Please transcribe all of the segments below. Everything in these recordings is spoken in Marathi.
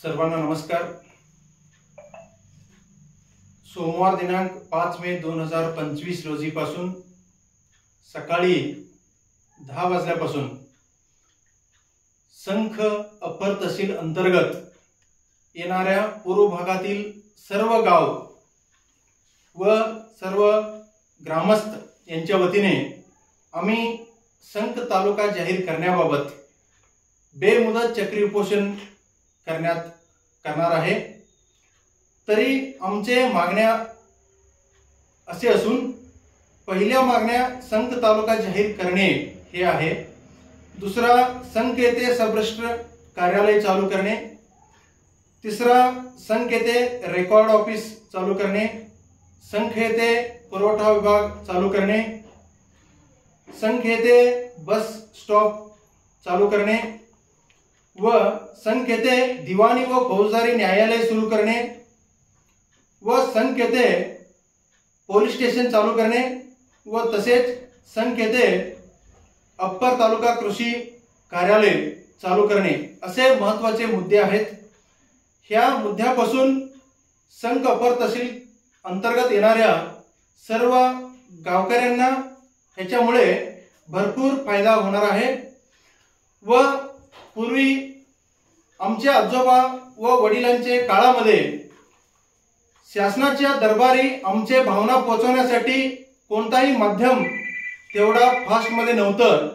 सर्वांना नमस्कार। सोमवार दिनांक 5 मे 2025 रोजीपासून सकाळी 10 वाजल्यापासून संख अपर तहसील अंतर्गत येणाऱ्या पूर्व भागातील सर्व गाव व सर्व ग्रामस्थ यांच्या वतीने आम्ही संख तालुका जाहीर करण्याबाबत बेमुदत चक्री उपोषण करणार आहे। तरी आमचे मागण्या असे असून पहिल्या मागण्या संख तालुका जाहीर करणे हे आहे। दुसरा संख येथे सब रजिस्टर कार्यालय चालू करणे। तिसरा संख येथे रेकॉर्ड ऑफिस चालू करणे। संख येथे पुरवठा विभाग चालू करणे। संख येथे बस स्टॉप चालू करणे व संख येथे दिवाणी व फौजदारी न्यायालय सुरू करणे व संख येथे पोलीस स्टेशन चालू करणे व तसेच संख येथे अप्पर तालुका कृषी कार्यालय चालू करणे असे महत्त्वाचे मुद्दे आहेत। ह्या मुद्द्यापासून संख अपर तहसील अंतर्गत येणाऱ्या सर्व गावकऱ्यांना ह्याच्यामुळे भरपूर फायदा होणार आहे व पूर्वी आमच्या आजोबा व वडिलांचे काळामध्ये शासनाच्या दरबारी आमचे भावना पोहोचवण्यासाठी कोणताही माध्यम तेवढा फास्ट मध्ये नव्हतं।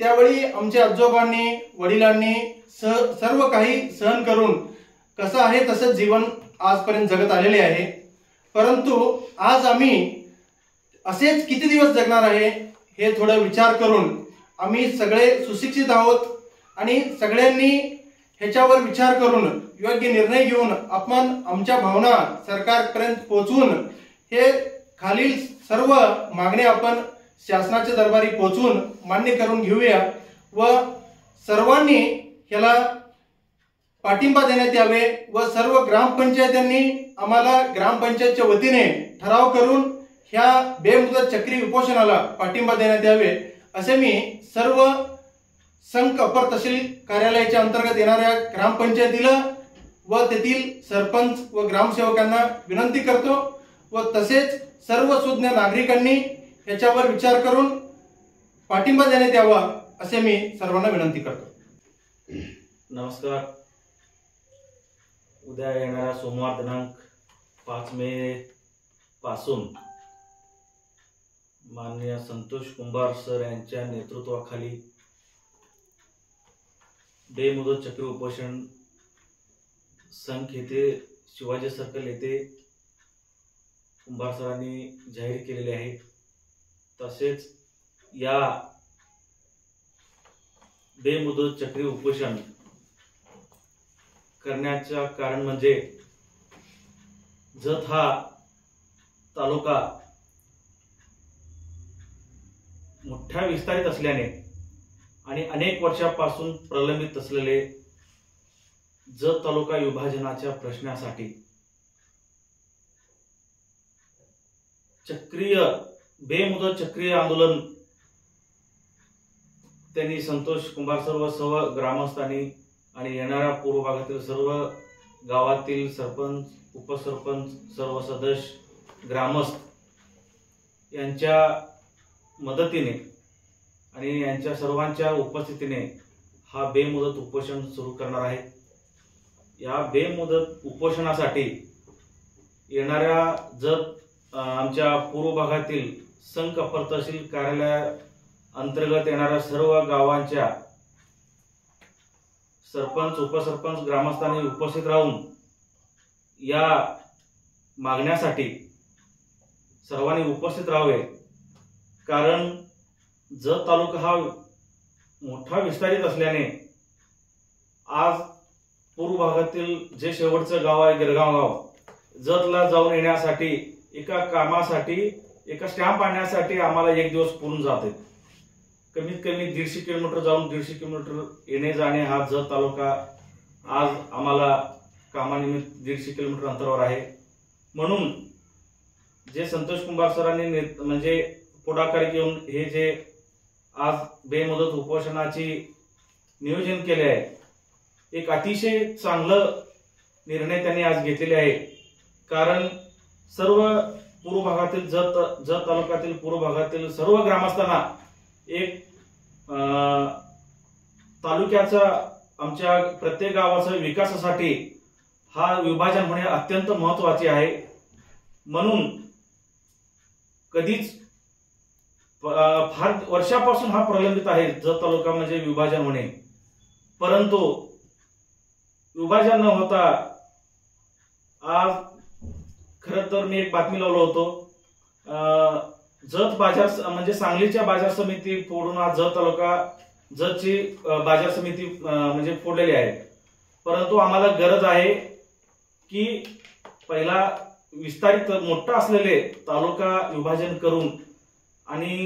त्यावेळी आमच्या आजोबांनी वडिलांनी सर्व काही सहन करून कसं आहे तसं जीवन आजपर्यंत जगत आलेले आहे। परंतु आज आम्ही असेच किती दिवस जगणार आहे हे थोडा विचार करून आम्ही सगळे सुशिक्षित आहोत आणि सगळ्यांनी ह्याच्यावर विचार करून योग्य निर्णय घेऊन आपण आमच्या भावना सरकारपर्यंत पोहोचवून हे खालील सर्व मागण्या आपण शासनाच्या दरबारी पोहोचून मान्य करून घेऊया व सर्वांनी ह्याला पाठिंबा देण्यात यावे व सर्व ग्रामपंचायतांनी आम्हाला ग्रामपंचायतच्या वतीने ठराव करून ह्या बेमुदत चक्री उपोषणाला पाठिंबा देण्यात यावे असे मी सर्व संख अपर तहसील कार्यालयाच्या अंतर्गत येणाऱ्या ग्रामपंचायतीला व तेथील सरपंच व ग्रामसेवकांना विनंती करतो व तसेच सर्व सुज्ञ नागरिकांनी याच्यावर विचार करून पाठिंबा देण्यात यावा असे मी सर्वांना विनंती करतो। नमस्कार। उद्या येणारा सोमवार दिनांक 5 मे पासून माननीय संतोष कुंभार सर यांच्या नेतृत्वाखाली बेमुदत चक्री उपोषण संख येथे शिवाजी सर्कल येथे कुंभार सरांनी जाहीर केलेले आहे। तसेच या बेमुदत चक्री उपोषण करण्याचे कारण म्हणजे जत हा तालुका मोठ्या विस्तारित असल्याने आणि अनेक वर्षापासून प्रलंबित असलेले जत तालुका विभाजनाच्या प्रश्नासाठी बेमुदत चक्रीय आंदोलन त्यांनी संतोष कुंभार सर्व सर्व ग्रामस्थांनी आणि येणाऱ्या पूर्व भागातील सर्व गावातील सरपंच उपसरपंच सर्व सदस्य ग्रामस्थ यांच्या मदतीने आणि यांच्या सर्वांच्या उपस्थितीने हा बेमुदत उपोषण सुरू करणार आहे। या बेमुदत उपोषणासाठी येणाऱ्या जत आमच्या पूर्व भागातील संख अपर तहसील कार्यालय अंतर्गत येणाऱ्या सर्व गावांच्या सरपंच उपसरपंच ग्रामस्थांनी उपस्थित राहून या मागण्यासाठी सर्वांनी उपस्थित राहावे। कारण जत तालुका हा मोठा विस्तारित असल्याने आज पूर्व भागातील जे शेवटचं गाव आहे गिरगाव गाव जतला जाऊन येण्यासाठी एका कामासाठी एका स्टॅम्प आणण्यासाठी आम्हाला एक दिवस पूर्ण जाते। कमीत कमी 150 किलोमीटर जाऊन 150 किलोमीटर येणे जाणे हा जत तालुका आज आम्हाला कामानिमित्त 150 किलोमीटर अंतरावर आहे। म्हणून जे संतोष कुंभार सरांनी म्हणजे पुढाकार घेऊन हे जे आज बेमुदत उपोषणाची नियोजन केले आहे एक अतिशय चांगलं निर्णय त्यांनी आज घेतलेले आहे। कारण सर्व पूर्व भागातील जत तालुक्यातील पूर्व भागातील सर्व ग्रामस्थांना एक तालुक्याचा आमच्या प्रत्येक गावाच्या विकासासाठी हा विभाजन होणे अत्यंत महत्त्वाचे आहे। म्हणून कधीच फार वर्षापासून हा प्रलंबित आहे जत तालुका म्हणजे विभाजन होणे, परंतु विभाजन न होता आज खरं तर मी एक बातमी लावलो होतो, जत बाजार म्हणजे सांगलीच्या बाजार समिती फोडून आज जत तालुका जतची बाजार समिती म्हणजे फोडलेली आहे। परंतु आम्हाला गरज आहे की पहिला विस्तारित मोठा असलेले तालुका विभाजन करून आणि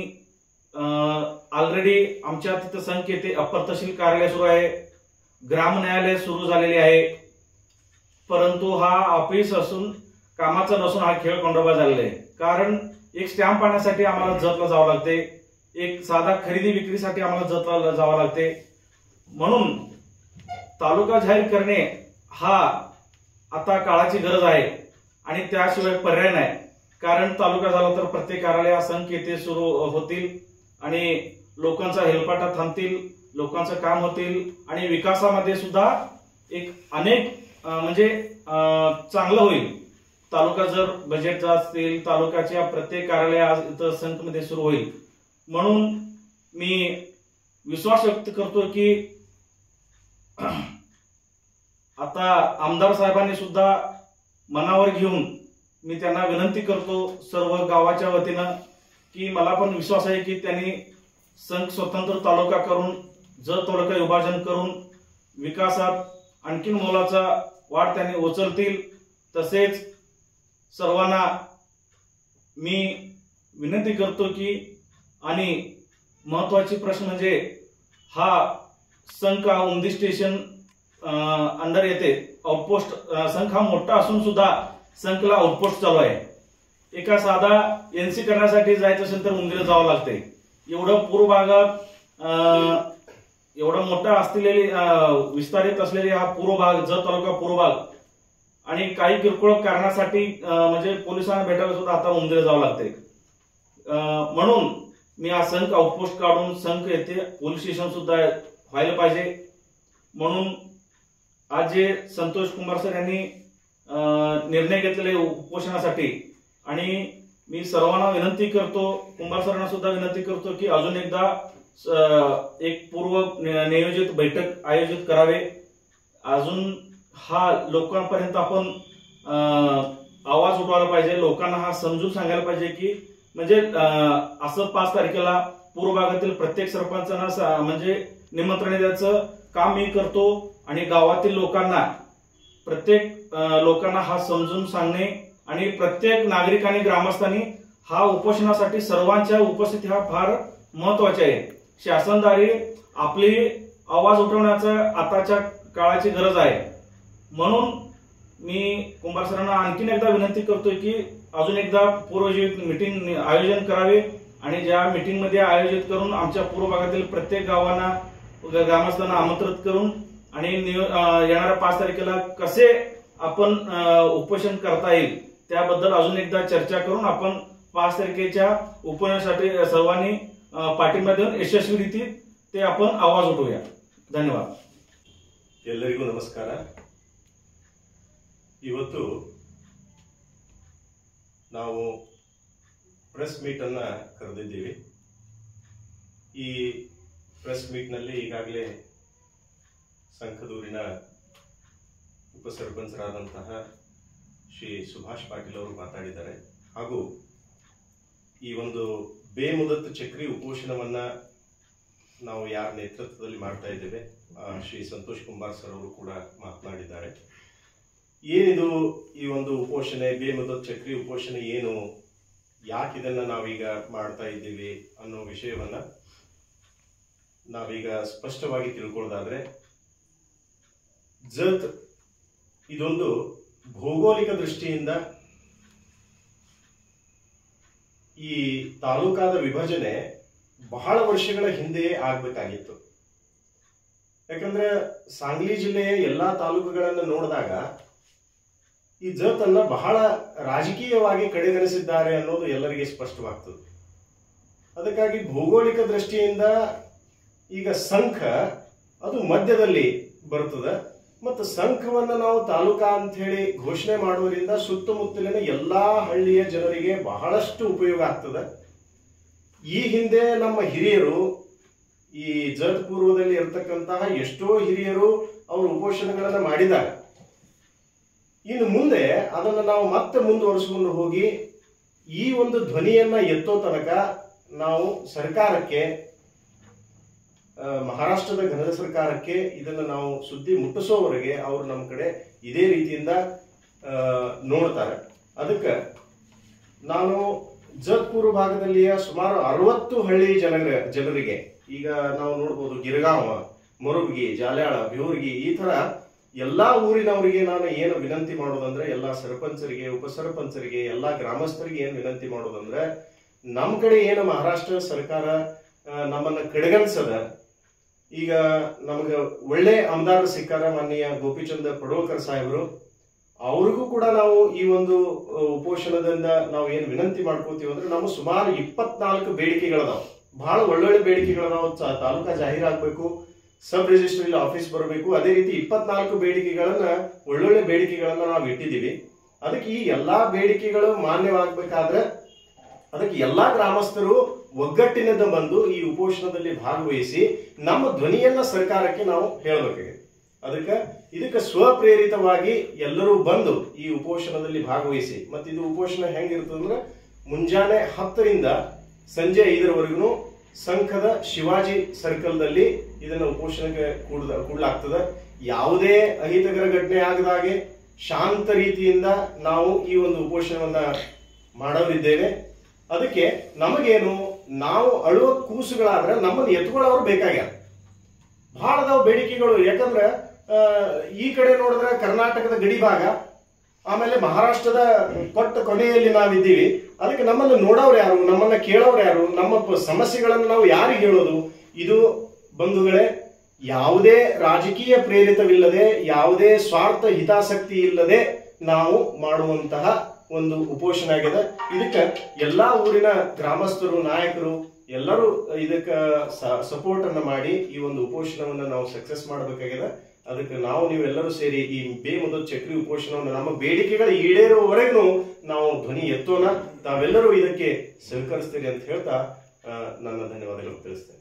ऑलरेडी आमच्या तिथं संख्या येते, अप्पर तहसील कार्यालय सुरू आहे, ग्राम न्यायालय सुरू झालेले आहे, परंतु हा ऑफिस असून कामाचा नसून हा खेळ कोंडोबा झालेला आहे। कारण एक स्टॅम्प आणण्यासाठी आम्हाला जतला जावं लागते, एक साधा खरेदी विक्रीसाठी आम्हाला जतला जावं लागते। म्हणून तालुका जाहीर करणे हा आता काळाची गरज आहे आणि त्याशिवाय पर्याय नाही। कारण तालुका झाला तर प्रत्येक कार्यालय असंख्य येथे सुरू होतील आणि लोकांचा हेलपाटा थांबतील, लोकांचं काम होतील आणि विकासामध्ये सुद्धा एक अनेक म्हणजे चांगलं होईल। तालुका जर बजेट असतील, तालुक्याच्या प्रत्येक कार्यालय आज इथं संख्येमध्ये सुरू होईल। म्हणून मी विश्वास व्यक्त करतो की आता आमदार साहेबांनी सुद्धा मनावर घेऊन मी त्यांना विनंती करतो सर्व गावाच्या वतीनं की मला पण विश्वास आहे की त्यांनी स्वतंत्र तालुका करून जत तालुका विभाजन करून विकासात आणखीन मोलाचा वाढ त्यांनी उचलतील। तसेच सर्वांना मी विनंती करतो की आणि महत्वाची प्रश्न म्हणजे हा संख उमदी स्टेशन अंडर येते आउटपोस्ट, संख हा मोठा असून सुद्धा संखला आउटपोस्ट चालू आहे। एका साधा एनसी करण्यासाठी जायचं असेल तर उमदीला जावं लागते। एवढं पूर्व भागात एवढा मोठा असलेली विस्तारित असलेली हा पूर्व भाग जत तालुका पूर्व भाग आणि काही किरकोळ कारणासाठी म्हणजे पोलिसांना भेटायला सुद्धा आता उमदीला जावं लागते। म्हणून मी हा संख आउटपोस्ट काढून संख येथे पोलीस स्टेशन सुद्धा व्हायला पाहिजे। म्हणून आज जे संतोष कुंभार सर यांनी निर्णय घेतलेले उपोषणासाठी आणि मी सर्वांना विनंती करतो, कुंभार सरांना सुद्धा विनंती करतो की अजून एकदा एक पूर्व नियोजित बैठक आयोजित करावे। अजून हा लोकांपर्यंत आपण आवाज उठवायला पाहिजे, लोकांना हा समजून सांगायला पाहिजे की म्हणजे असं 5 तारखेला पूर्व भागातील प्रत्येक सरपंचांना म्हणजे निमंत्रण द्यायचं काम मी करतो आणि गावातील लोकांना प्रत्येक लोकांना हा समजून सांगणे आणि प्रत्येक नागरिकांनी ग्रामस्थांनी हा उपोषणासाठी सर्वांच्या उपस्थिती हा फार महत्वाचे आहे। शासनदारी आपली आवाज उठवण्याचा आताच्या काळाची गरज आहे। म्हणून मी कुंभार सरांना आणखीन एकदा विनंती करतोय की अजून एकदा पूर्वजीवित मीटिंग आयोजन करावे आणि ज्या मीटिंग मध्ये आयोजित करून आमच्या पूर्व भागातील प्रत्येक गावांना ग्रामस्थांना आमंत्रित करून आणि येणाऱ्या 5 तारखेला कसे आपण उपोषण करता येईल त्याबद्दल अजून एकदा चर्चा करून आपण 5 तारखेच्या उपोषणासाठी सर्वांनी पाठिंबा देऊन यशस्वीरित्या ते आपण आवाज उठवूया। ಧನ್ಯವಾದ। ಎಲ್ಲರಿಗೂ ನಮಸ್ಕಾರ। ಇವತ್ತು ನಾವು ಪ್ರೆಸ್ ಮೀಟ್ ಅನ್ನು ಕರೆದಿದ್ದೀವಿ। ಈ ಪ್ರೆಸ್ ಮೀಟ್ ನಲ್ಲಿ ಈಗಾಗಲೇ ಸಂಕದೂರಿನ ಉಪಸರ್ಪಂಚರಾದಂತಹ ಶ್ರೀ ಸುಭಾಷ್ ಪಾಟೀಲ್ ಅವರು ಮಾತಾಡಿದ್ದಾರೆ ಹಾಗೂ ಈ ಒಂದು ಬೇಮುದತ್ ಚಕ್ರಿ ಉಪೋಷಣವನ್ನ ನಾವು ಯಾರ ನೇತೃತ್ವದಲ್ಲಿ ಮಾಡ್ತಾ ಇದ್ದೇವೆ ಶ್ರೀ ಸಂತೋಷ್ ಕುಂಬಾರ್ ಸರ್ ಅವರು ಕೂಡ ಮಾತನಾಡಿದ್ದಾರೆ। ಏನಿದು ಈ ಒಂದು ಉಪೋಷಣೆ ಬೇಮುದತ್ ಚಕ್ರಿ ಉಪೋಷಣೆ ಏನು, ಯಾಕೆ ಇದನ್ನ ನಾವೀಗ ಮಾಡ್ತಾ ಇದ್ದೀವಿ ಅನ್ನೋ ವಿಷಯವನ್ನ ನಾವೀಗ ಸ್ಪಷ್ಟವಾಗಿ ತಿಳ್ಕೊಳ್ಳೋದಾದ್ರೆ ಜತ್ ಇದೊಂದು ಭೌಗೋಳಿಕ ದೃಷ್ಟಿಯಿಂದ ಈ ತಾಲೂಕಾದ ವಿಭಜನೆ ಬಹಳ ವರ್ಷಗಳ ಹಿಂದೆ ಆಗ್ಬೇಕಾಗಿತ್ತು। ಯಾಕಂದ್ರೆ ಸಾಂಗ್ಲಿ ಜಿಲ್ಲೆಯ ಎಲ್ಲಾ ತಾಲೂಕುಗಳನ್ನು ನೋಡಿದಾಗ ಈ ಜತನ್ನ ಬಹಳ ರಾಜಕೀಯವಾಗಿ ಕಡೆಗಣಿಸಿದ್ದಾರೆ ಅನ್ನೋದು ಎಲ್ಲರಿಗೆ ಸ್ಪಷ್ಟವಾಗ್ತದೆ. ಅದಕ್ಕಾಗಿ ಭೌಗೋಳಿಕ ದೃಷ್ಟಿಯಿಂದ ಈಗ ಸಂಘ ಅದು ಮಧ್ಯದಲ್ಲಿ ಬರ್ತದೆ ಮತ್ತು ಸಂಘವನ್ನು ನಾವು ತಾಲೂಕಾ ಅಂತ ಹೇಳಿ ಘೋಷಣೆ ಮಾಡುವುದರಿಂದ ಸುತ್ತಮುತ್ತಲಿನ ಎಲ್ಲಾ ಹಳ್ಳಿಯ ಜನರಿಗೆ ಬಹಳಷ್ಟು ಉಪಯೋಗ ಆಗ್ತದೆ. ಈ ಹಿಂದೆ ನಮ್ಮ ಹಿರಿಯರು ಈ ಜತ್ ಪೂರ್ವದಲ್ಲಿ ಇರತಕ್ಕಂತಹ ಎಷ್ಟೋ ಹಿರಿಯರು ಅವರು ಉಪೋಷಣೆಗಳನ್ನ ಮಾಡಿದ್ದಾರೆ. ಇನ್ನು ಮುಂದೆ ಅದನ್ನು ನಾವು ಮತ್ತೆ ಮುಂದುವರಿಸಿಕೊಂಡು ಹೋಗಿ ಈ ಒಂದು ಧ್ವನಿಯನ್ನ ಎತ್ತೋ ತನಕ ನಾವು ಸರ್ಕಾರಕ್ಕೆ, ಮಹಾರಾಷ್ಟ್ರದ ಘನದ ಸರ್ಕಾರಕ್ಕೆ ಇದನ್ನು ನಾವು ಸುದ್ದಿ ಮುಟ್ಟಿಸೋವರೆಗೆ ಅವರು ನಮ್ಮ ಕಡೆ ಇದೇ ರೀತಿಯಿಂದ ನೋಡ್ತಾರೆ. ಅದಕ್ಕೆ ನಾನು ಜತ್ಪುರ ಭಾಗದಲ್ಲಿಯ ಸುಮಾರು 60 ಹಳ್ಳಿ ಜನರಿಗೆ ಈಗ ನಾವು ನೋಡ್ಬೋದು ಗಿರಗಾಂವ, ಮೊರಬ್ಗಿ, ಜಾಲ್ಯಾಳ, ಬ್ಯೂರ್ಗಿ ಈ ತರ ಎಲ್ಲಾ ಊರಿನವರಿಗೆ ನಾನು ಏನು ವಿನಂತಿ ಮಾಡೋದಂದ್ರೆ, ಎಲ್ಲಾ ಸರ್ಪಂಚರಿಗೆ, ಉಪಸರ್ಪಂಚರಿಗೆ, ಎಲ್ಲಾ ಗ್ರಾಮಸ್ಥರಿಗೆ ಏನು ವಿನಂತಿ ಮಾಡೋದಂದ್ರೆ, ನಮ್ಮ ಕಡೆ ಏನು ಮಹಾರಾಷ್ಟ್ರ ಸರ್ಕಾರ ನಮ್ಮನ್ನ ಕಡೆಗಣಿಸದ, ಈಗ ನಮ್ಗೆ ಒಳ್ಳೆ ಆಮದಾರ ಸಿಕ್ಕಾರ ಮಾನ್ಯ ಗೋಪಿಚಂದ್ ಪಡೋಳ್ಕರ್ ಸಾಹೇಬರು, ಅವ್ರಿಗೂ ಕೂಡ ನಾವು ಈ ಒಂದು ಉಪೋಷಣದಿಂದ ನಾವು ಏನು ವಿನಂತಿ ಮಾಡ್ಕೋತೀವಿ ಅಂದ್ರೆ, ನಮ್ಮ ಸುಮಾರು 24 ಬೇಡಿಕೆಗಳದಾವ, ಬಹಳ ಒಳ್ಳೊಳ್ಳೆ ಬೇಡಿಕೆಗಳದಾವ. ತಾಲೂಕಾ ಜಾಹೀರಾಗಬೇಕು, ಸಬ್ ರಿಜಿಸ್ಟ್ರಿ ಆಫೀಸ್ ಬರಬೇಕು. ಅದೇ ರೀತಿ 24 ಬೇಡಿಕೆಗಳನ್ನ, ಒಳ್ಳೊಳ್ಳೆ ಬೇಡಿಕೆಗಳನ್ನ ನಾವು ಇಟ್ಟಿದ್ದೀವಿ. ಅದಕ್ಕೆ ಈ ಎಲ್ಲಾ ಬೇಡಿಕೆಗಳು ಮಾನ್ಯವಾಗಬೇಕಾದ್ರೆ ಅದಕ್ಕೆ ಎಲ್ಲಾ ಗ್ರಾಮಸ್ಥರು ಒಗ್ಗಟ್ಟಿನಿಂದ ಬಂದು ಈ ಉಪೋಷಣದಲ್ಲಿ ಭಾಗವಹಿಸಿ ನಮ್ಮ ಧ್ವನಿಯನ್ನ ಸರ್ಕಾರಕ್ಕೆ ನಾವು ಹೇಳಬೇಕಾಗಿದೆ. ಇದಕ್ಕೆ ಸ್ವಪ್ರೇರಿತವಾಗಿ ಎಲ್ಲರೂ ಬಂದು ಈ ಉಪೋಷಣದಲ್ಲಿ ಭಾಗವಹಿಸಿ. ಮತ್ತೆ ಇದು ಉಪೋಷಣ ಹೆಂಗಿರ್ತದಂದ್ರೆ, ಮುಂಜಾನೆ 10ರಿಂದ ಸಂಜೆ 5ರವರೆಗೂ ಸಂಘದ ಶಿವಾಜಿ ಸರ್ಕಲ್ದಲ್ಲಿ ಇದನ್ನ ಉಪೋಷಣಕ್ಕೆ ಕೂಡಲಾಗ್ತದೆ. ಯಾವುದೇ ಅಹಿತಕರ ಘಟನೆ ಆಗದಾಗೆ ಶಾಂತ ರೀತಿಯಿಂದ ನಾವು ಈ ಒಂದು ಉಪೋಷಣವನ್ನ ಮಾಡೋರಿದ್ದೇವೆ. ಅದಕ್ಕೆ ನಮಗೇನು, ನಾವು ಅಳುವ ಕೂಸುಗಳಾದ್ರೆ ನಮ್ಮನ್ನು ಎತ್ಕೊಳ್ಳೋರು ಬೇಕಾಗ್ಯಾರ. ಬಹಳ ಅದಾವ ಬೇಡಿಕೆಗಳು. ಯಾಕಂದ್ರೆ ಈ ಕಡೆ ನೋಡಿದ್ರೆ ಕರ್ನಾಟಕದ ಗಡಿ ಭಾಗ, ಆಮೇಲೆ ಮಹಾರಾಷ್ಟ್ರದ ಕೊಟ್ಟ ಕೊನೆಯಲ್ಲಿ ನಾವಿದ್ದೀವಿ. ಅದಕ್ಕೆ ನಮ್ಮನ್ನು ನೋಡೋರು ಯಾರು, ನಮ್ಮನ್ನ ಕೇಳೋರು ಯಾರು, ನಮ್ಮ ಸಮಸ್ಯೆಗಳನ್ನು ನಾವು ಯಾರಿಗೆ ಹೇಳೋದು? ಇದು ಬಂಧುಗಳೇ, ಯಾವುದೇ ರಾಜಕೀಯ ಪ್ರೇರಿತವಿಲ್ಲದೆ, ಯಾವುದೇ ಸ್ವಾರ್ಥ ಹಿತಾಸಕ್ತಿ ಇಲ್ಲದೆ ನಾವು ಮಾಡುವಂತಹ ಒಂದು ಉಪೋಷಣ ಆಗಿದೆ. ಇದಕ್ಕೆ ಎಲ್ಲಾ ಊರಿನ ಗ್ರಾಮಸ್ಥರು, ನಾಯಕರು ಎಲ್ಲರೂ ಇದಕ್ಕೆ ಸಪೋರ್ಟ್ ಅನ್ನ ಮಾಡಿ ಈ ಒಂದು ಉಪೋಷಣವನ್ನ ನಾವು ಸಕ್ಸಸ್ ಮಾಡಬೇಕಾಗಿದೆ. ಅದಕ್ಕೆ ನೀವೆಲ್ಲರೂ ಸೇರಿ ಈ ಬೇಮುದತ್ ಚಕ್ರಿ ಉಪೋಷಣವನ್ನು ನಮ್ಮ ಬೇಡಿಕೆಗಳು ಈಡೇರುವವರೆಗೂ ನಾವು ಧ್ವನಿ ಎತ್ತೋಣ. ತಾವೆಲ್ಲರೂ ಇದಕ್ಕೆ ಸಹಕರಿಸ್ತೀರಿ ಅಂತ ಹೇಳ್ತಾ ನನ್ನ ಧನ್ಯವಾದಗಳು ತಿಳಿಸ್ತೇನೆ.